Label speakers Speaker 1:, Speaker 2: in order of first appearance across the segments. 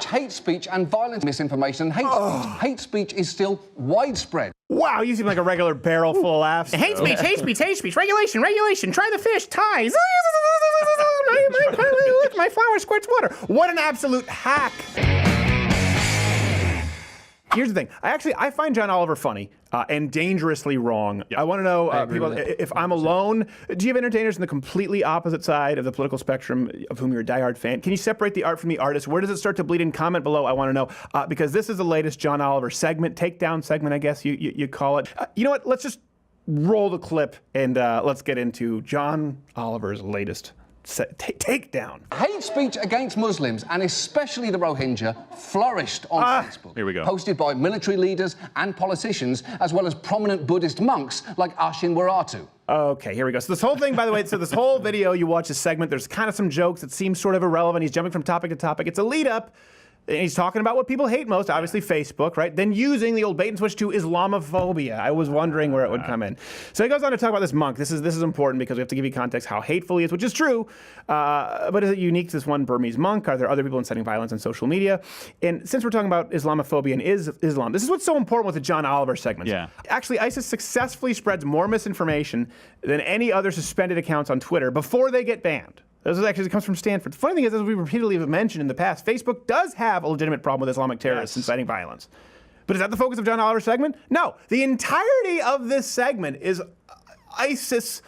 Speaker 1: Hate speech and violence, misinformation, hate speech is still widespread.
Speaker 2: Wow, you seem like a regular barrel full of laughs.
Speaker 3: Hate speech, hate speech, hate speech, regulation, regulation, try the fish, ties. My flower squirts water.
Speaker 2: What an absolute hack. Here's the thing. I find John Oliver funny and dangerously wrong. Yep. I want to know, people, if I'm alone, do you have entertainers on the completely opposite side of the political spectrum of whom you're a diehard fan? Can you separate the art from the artist? Where does it start to bleed in? Comment below. I want to know. Because this is the latest John Oliver segment, takedown segment, I guess you call it. You know what? Let's just roll the clip and let's get into John Oliver's latest takedown.
Speaker 1: Hate speech against Muslims, and especially the Rohingya, flourished on Facebook.
Speaker 4: Here we go.
Speaker 1: Posted by military leaders and politicians, as well as prominent Buddhist monks like Ashin Waratu.
Speaker 2: Okay, here we go. So this whole thing, by the way, so this whole video, you watch this segment, there's kind of some jokes that seem sort of irrelevant. He's jumping from topic to topic. It's a lead up. And he's talking about what people hate most, obviously Facebook, right? Then using the old bait and switch to Islamophobia. I was wondering where it would come in. So he goes on to talk about this monk. This is important because we have to give you context how hateful he is, which is true. But is it unique to this one Burmese monk? Are there other people inciting violence on social media? And since we're talking about Islamophobia and Islam, this is what's so important with the John Oliver segments.
Speaker 4: Yeah.
Speaker 2: Actually, ISIS successfully spreads more misinformation than any other suspended accounts on Twitter before they get banned. This actually comes from Stanford. The funny thing is, as we repeatedly have mentioned in the past, Facebook does have a legitimate problem with Islamic terrorists inciting violence. But is that the focus of John Oliver's segment? No. The entirety of this segment is ISIS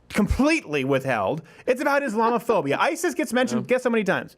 Speaker 2: completely withheld. It's about Islamophobia. ISIS gets mentioned, guess how many times?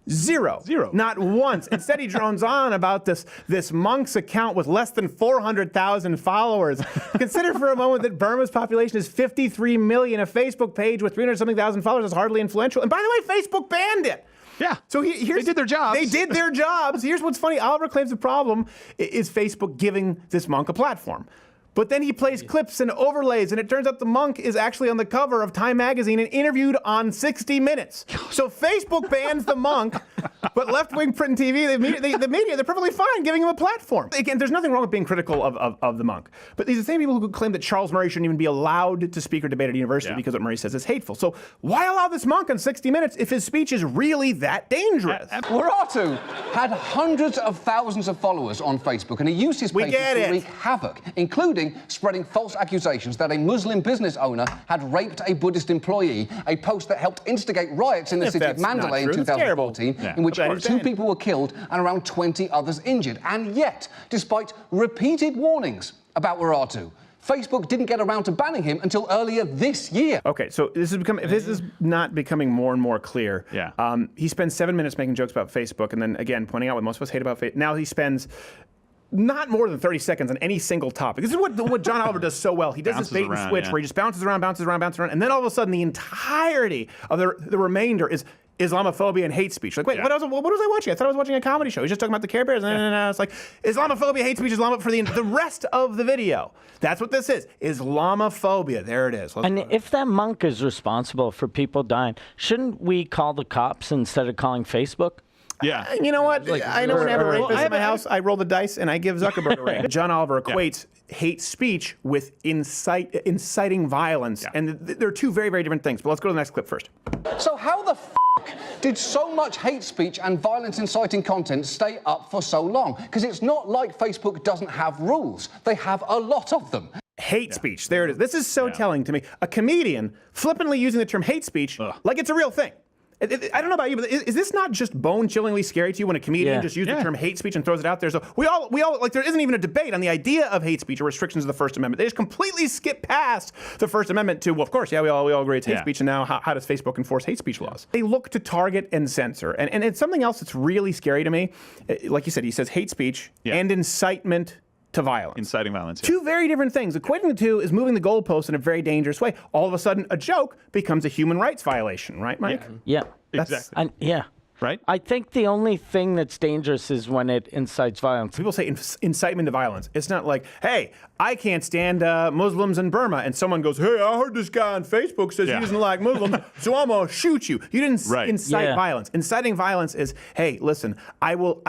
Speaker 2: Zero. Not once. Instead, he drones on about this monk's account with less than 400,000 followers. Consider for a moment that Burma's population is 53 million. A Facebook page with 300-something thousand followers is hardly influential. And by the way, Facebook banned it.
Speaker 4: Yeah.
Speaker 2: So here's,
Speaker 4: they did their jobs.
Speaker 2: They did their jobs. Here's what's funny. Oliver claims the problem is Facebook giving this monk a platform. But then he plays clips and overlays, and it turns out the monk is actually on the cover of Time magazine and interviewed on 60 Minutes. So Facebook bans the monk, but left-wing print and TV, the media, they're perfectly fine giving him a platform. Again, there's nothing wrong with being critical of the monk. But these are the same people who claim that Charles Murray shouldn't even be allowed to speak or debate at a university because what Murray says is hateful. So why allow this monk on 60 Minutes if his speech is really that dangerous?
Speaker 1: Waratu had hundreds of thousands of followers on Facebook, and he used his page to wreak havoc, including spreading false accusations that a Muslim business owner had raped a Buddhist employee, a post that helped instigate riots in the city of Mandalay in 2014, in which 2 people were killed and around 20 others injured. And yet, despite repeated warnings about Waratu, Facebook didn't get around to banning him until earlier this year.
Speaker 2: Okay, so this is not becoming more and more clear.
Speaker 4: Yeah.
Speaker 2: He spends 7 minutes making jokes about Facebook, and then again pointing out what most of us hate about Facebook. Now he spends not more than 30 seconds on any single topic. This is what John Oliver does so well. He does this bait and switch where he just bounces around, and then all of a sudden the entirety of the remainder is Islamophobia and hate speech. Like, wait, what was I watching? I thought I was watching a comedy show. He's just talking about the Care Bears. And it's like, Islamophobia, hate speech, Islamophobia for the rest of the video. That's what this is. Islamophobia. There it is.
Speaker 5: And if that monk is responsible for people dying, shouldn't we call the cops instead of calling Facebook?
Speaker 4: Yeah.
Speaker 2: You know what? I know whenever a rapist in my house, I roll the dice and I give Zuckerberg a ring. John Oliver equates hate speech with inciting violence. And they're 2 very, very different things. But let's go to the next clip first.
Speaker 1: So how the did so much hate speech and violence inciting content stay up for so long? Because it's not like Facebook doesn't have rules. They have a lot of them.
Speaker 2: Hate speech. There it is. This is so telling to me. A comedian flippantly using the term hate speech like it's a real thing. I don't know about you, but is this not just bone-chillingly scary to you when a comedian just uses the term hate speech and throws it out there? So we all like, there isn't even a debate on the idea of hate speech or restrictions of the First Amendment. They just completely skip past the First Amendment to, well, of course, we all agree it's hate speech, and now how does Facebook enforce hate speech laws? They look to target and censor, and it's something else that's really scary to me. Like you said, he says hate speech and incitement to violence.
Speaker 4: Inciting violence.
Speaker 2: 2 very different things. Equating the 2 is moving the goalpost in a very dangerous way. All of a sudden, a joke becomes a human rights violation, right, Mike?
Speaker 5: Yeah.
Speaker 4: Exactly. Right?
Speaker 5: I think the only thing that's dangerous is when it incites violence.
Speaker 2: People say incitement to violence. It's not like, hey, I can't stand Muslims in Burma, and someone goes, hey, I heard this guy on Facebook says he doesn't like Muslims, so I'm gonna shoot you. You didn't incite violence. Inciting violence is, hey, listen, I will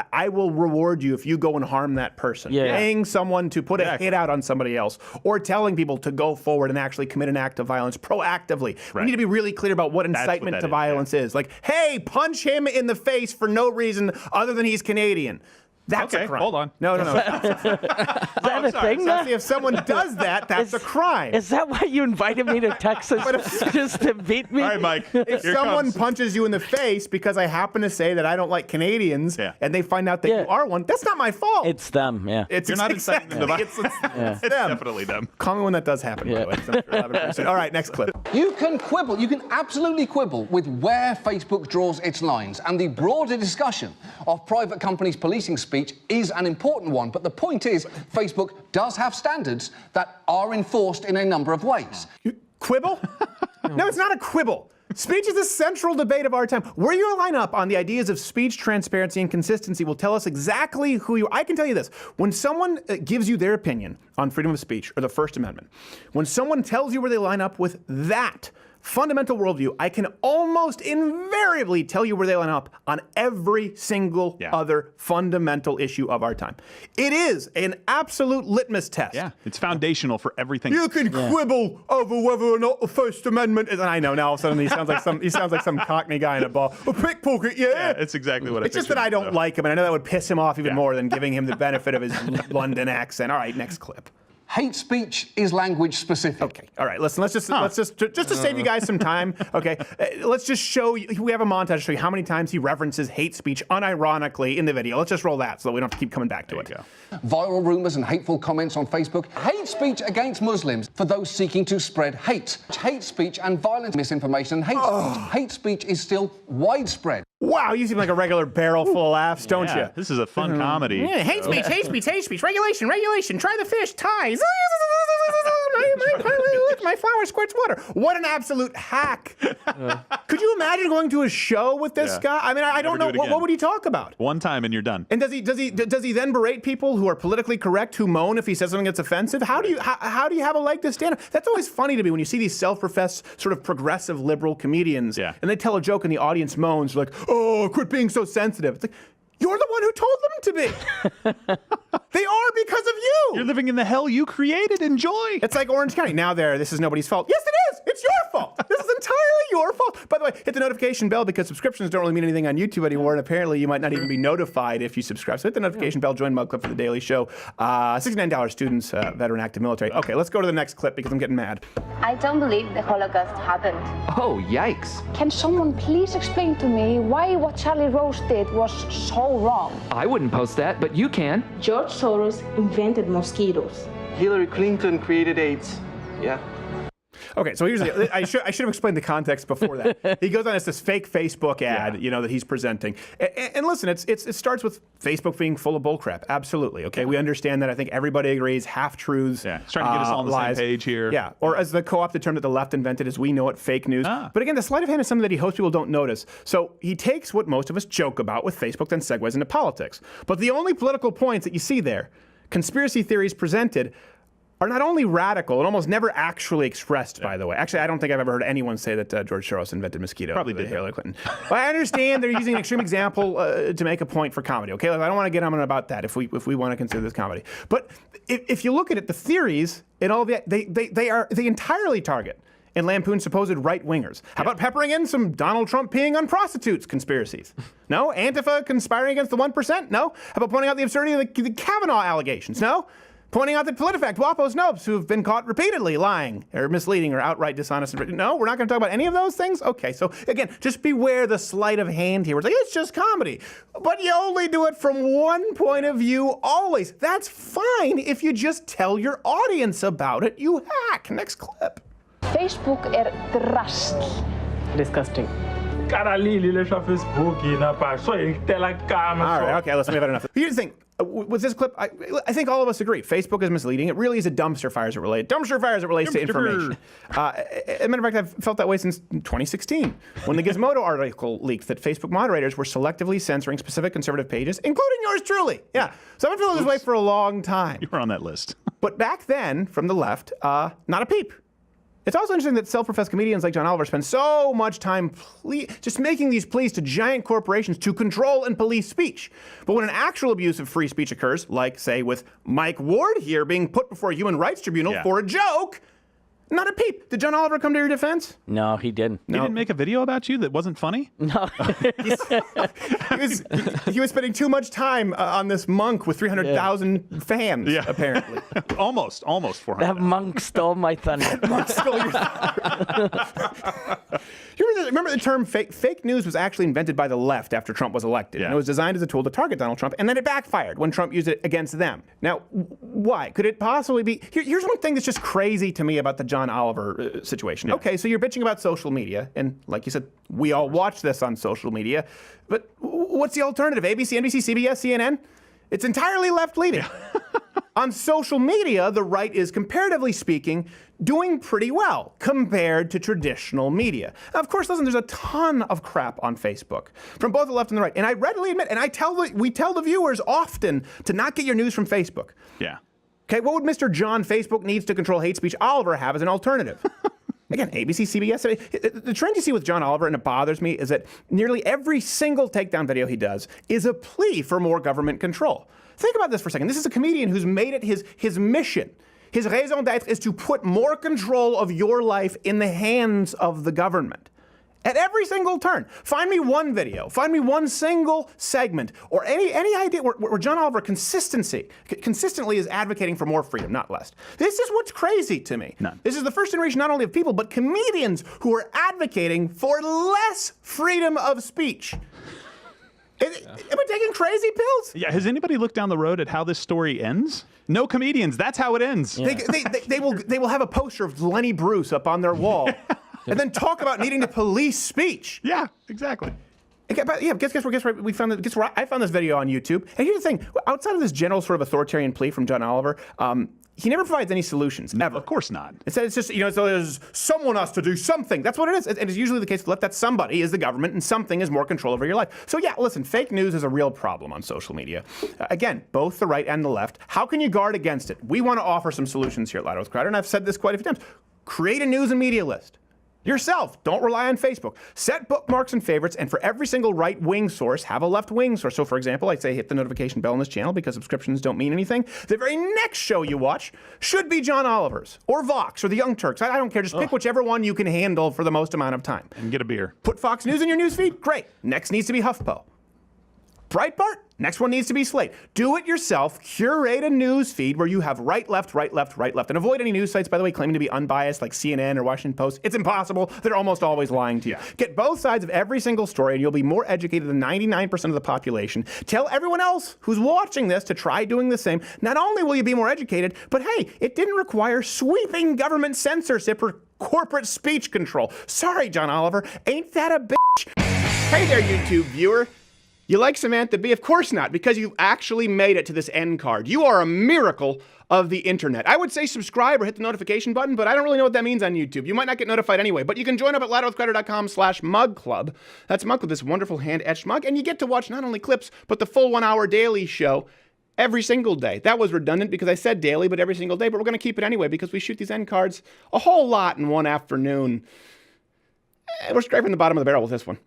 Speaker 2: reward you if you go and harm that person. Paying someone to put a hit out on somebody else, or telling people to go forward and actually commit an act of violence proactively. We need to be really clear about what incitement to violence is. Like, hey, punch him in the face for no reason other than he's Canadian. That's a crime.
Speaker 4: Hold on.
Speaker 2: No.
Speaker 5: Is that a thing?
Speaker 2: So if someone does that, that's a crime.
Speaker 5: Is that why you invited me to Texas just to beat me?
Speaker 4: All right, Mike.
Speaker 2: If someone punches you in the face because I happen to say that I don't like Canadians, and they find out that you are one, that's not my fault.
Speaker 5: It's them, yeah.
Speaker 2: You're
Speaker 4: not inciting them to violence.
Speaker 2: It's them.
Speaker 4: Definitely them.
Speaker 2: Call me when that does happen, by the way. I'm sure 11%. All right, next clip.
Speaker 1: You can quibble, you can absolutely quibble with where Facebook draws its lines, and the broader discussion of private companies policing speech is an important one, but the point is Facebook does have standards that are enforced in a number of ways.
Speaker 2: Quibble? No, it's not a quibble. Speech is the central debate of our time. Where you line up on the ideas of speech, transparency, and consistency will tell us exactly who you are. I can tell you this. When someone gives you their opinion on freedom of speech or the First Amendment, when someone tells you where they line up with that fundamental worldview, I can almost invariably tell you where they line up on every single other fundamental issue of our time. It is an absolute litmus test.
Speaker 4: Yeah, it's foundational for everything.
Speaker 2: You can quibble over whether or not the First Amendment is. And I know now all of a sudden he sounds like some Cockney guy in a bar. A pickpocket,
Speaker 4: Yeah, it's exactly what
Speaker 2: it's just that I don't like him, and I know that would piss him off even more than giving him the benefit of his London accent. All right, next clip.
Speaker 1: Hate speech is language specific.
Speaker 2: Okay, all right, listen, let's just to save you guys some time, okay, let's just show you, we have a montage to show you how many times he references hate speech unironically in the video. Let's just roll that so that we don't have to keep coming back to it.
Speaker 1: Viral rumors and hateful comments on Facebook. Hate speech against Muslims for those seeking to spread hate. Hate speech and violent misinformation and hate speech. Hate speech is still widespread.
Speaker 2: Wow, you seem like a regular barrel full of laughs, don't you?
Speaker 4: This is a fun comedy.
Speaker 3: Yeah, hate speech, hate speech, hate speech. Regulation, regulation. Try the fish. Ties.
Speaker 2: My flower squirts water. What an absolute hack. Could you imagine going to a show with this guy? I mean, I don't know. What would he talk about?
Speaker 4: One time and you're done.
Speaker 2: And does he then berate people who are politically correct who moan if he says something that's offensive? How do you have a leg to stand on? That's always funny to me when you see these self-professed sort of progressive liberal comedians and they tell a joke and the audience moans like, "Oh, quit being so sensitive." It's like, you're the one who told them to be. They are because of you.
Speaker 4: You're living in the hell you created. Enjoy.
Speaker 2: It's like Orange County. Now this is nobody's fault. Yes, it is. It's your fault. This is entirely your fault. By the way, hit the notification bell because subscriptions don't really mean anything on YouTube anymore, and apparently you might not even be notified if you subscribe. So hit the notification bell, join Mug Club for the Daily Show. $69 students, veteran active military. Okay, let's go to the next clip because I'm getting mad.
Speaker 6: I don't believe the Holocaust happened.
Speaker 7: Oh, yikes.
Speaker 6: Can someone please explain to me why what Charlie Rose did was so wrong?
Speaker 7: I wouldn't post that, but you can.
Speaker 8: George Soros invented mosquitoes.
Speaker 9: Hillary Clinton created AIDS. Yeah.
Speaker 2: Okay, so here's the I should have explained the context before that. He goes on, it's this fake Facebook ad, that he's presenting. And listen, it starts with Facebook being full of bullcrap. Absolutely, okay? We understand that. I think everybody agrees, half-truths,
Speaker 4: It's trying to get us all on the
Speaker 2: lies.
Speaker 4: same page here.
Speaker 2: Yeah, or as the co-opted term that the left invented as we know it, fake news. But again, the sleight of hand is something that he hopes people don't notice. So he takes what most of us joke about with Facebook, then segues into politics. But the only political points that you see there, conspiracy theories presented, are not only radical and almost never actually expressed, by the way. Actually, I don't think I've ever heard anyone say that George Soros invented mosquito.
Speaker 4: Probably did.
Speaker 2: Hillary Clinton. Well, I understand they're using an extreme example to make a point for comedy, okay? Like, I don't want to get on about that if we want to consider this comedy. But if you look at it, the theories and all of that, they entirely target and lampoon supposed right-wingers. How about peppering in some Donald Trump peeing on prostitutes conspiracies? No? Antifa conspiring against the 1%? No? How about pointing out the absurdity of the Kavanaugh allegations? No? Pointing out that PolitiFact, WAPO snopes who have been caught repeatedly lying or misleading or outright dishonest. No, we're not going to talk about any of those things? Okay, so again, just beware the sleight of hand here. It's like, it's just comedy. But you only do it from one point of view always. That's fine if you just tell your audience about it, you hack. Next clip.
Speaker 6: Facebook drastic.
Speaker 8: Disgusting.
Speaker 2: All right, okay, listen, we've had enough. Here's the thing. With this clip, I think all of us agree. Facebook is misleading. It really is a dumpster fire as it relates to information. As a matter of fact, I've felt that way since 2016, when the Gizmodo article leaked that Facebook moderators were selectively censoring specific conservative pages, including yours truly. Yeah. So I've been feeling this way for a long time.
Speaker 4: You were on that list.
Speaker 2: But back then, from the left, not a peep. It's also interesting that self-professed comedians like John Oliver spend so much time just making these pleas to giant corporations to control and police speech. But when an actual abuse of free speech occurs, like, say, with Mike Ward here being put before a human rights tribunal for a joke, Not a peep. Did John Oliver come to your defense?
Speaker 5: No, he didn't.
Speaker 4: He didn't make a video about you that wasn't funny?
Speaker 5: No.
Speaker 2: He was spending too much time on this monk with 300,000 fans, apparently.
Speaker 4: almost 400.
Speaker 5: That monk stole my thunder.
Speaker 2: Monk stole your Remember the term fake news was actually invented by the left after Trump was elected. And it was designed as a tool to target Donald Trump, and then it backfired when Trump used it against them. Now, why? Could it possibly be? Here's one thing that's just crazy to me about the John Oliver situation. Okay, so you're bitching about social media, and like you said, we all watch this on social media, but what's the alternative? ABC, NBC, CBS, CNN? It's entirely left-leaning. On social media, the right is, comparatively speaking, doing pretty well compared to traditional media. Now, of course, listen, there's a ton of crap on Facebook from both the left and the right. And I readily admit, and we tell the viewers often to not get your news from Facebook.
Speaker 4: Yeah.
Speaker 2: Okay, what would Mr. John Facebook needs to control hate speech Oliver have as an alternative? Again, ABC, CBS. The trend you see with John Oliver, and it bothers me, is that nearly every single takedown video he does is a plea for more government control. Think about this for a second. This is a comedian who's made it his mission. His raison d'etre is to put more control of your life in the hands of the government. At every single turn. Find me one video, find me one single segment, or any idea where John Oliver consistently is advocating for more freedom, not less. This is what's crazy to me.
Speaker 4: None.
Speaker 2: This is the first generation not only of people, but comedians who are advocating for less freedom of speech. Am I taking crazy pills?
Speaker 4: Yeah, has anybody looked down the road at how this story ends? No comedians, that's how it ends.
Speaker 2: Yeah. They will have a poster of Lenny Bruce up on their wall. And then talk about needing to police speech.
Speaker 4: Yeah, exactly.
Speaker 2: Yeah, guess where we found it. Guess where I found this video on YouTube. And here's the thing: outside of this general sort of authoritarian plea from John Oliver, he never provides any solutions. Ever.
Speaker 4: Of course not.
Speaker 2: It's just so there's someone has to do something. That's what it is. And it's usually the case with the left that somebody is the government and something is more control over your life. So yeah, listen, fake news is a real problem on social media. Again, both the right and the left. How can you guard against it? We want to offer some solutions here at Loud with Crowder, and I've said this quite a few times. Create a news and media list. Yourself. Don't rely on Facebook. Set bookmarks and favorites, and for every single right-wing source, have a left-wing source. So, for example, I'd say hit the notification bell on this channel because subscriptions don't mean anything. The very next show you watch should be John Oliver's, or Vox, or the Young Turks. I don't care. Just pick whichever one you can handle for the most amount of time.
Speaker 4: And get a beer.
Speaker 2: Put Fox News in your newsfeed? Great. Next needs to be HuffPo. Breitbart? Next one needs to be Slate. Do it yourself. Curate a news feed where you have right, left, right, left, right, left. And avoid any news sites, by the way, claiming to be unbiased like CNN or Washington Post. It's impossible. They're almost always lying to you. Get both sides of every single story and you'll be more educated than 99% of the population. Tell everyone else who's watching this to try doing the same. Not only will you be more educated, but hey, it didn't require sweeping government censorship or corporate speech control. Sorry, John Oliver. Ain't that a bitch? Hey there, YouTube viewer. You like Samantha Bee? Of course not, because you actually made it to this end card. You are a miracle of the internet. I would say subscribe or hit the notification button, but I don't really know what that means on YouTube. You might not get notified anyway, but you can join up at loudwithcrowder.com/mug club. That's mug with this wonderful hand-etched mug, and you get to watch not only clips, but the full 1 hour daily show every single day. That was redundant because I said daily, but every single day, but we're going to keep it anyway because we shoot these end cards a whole lot in one afternoon. We're scraping the bottom of the barrel with this one.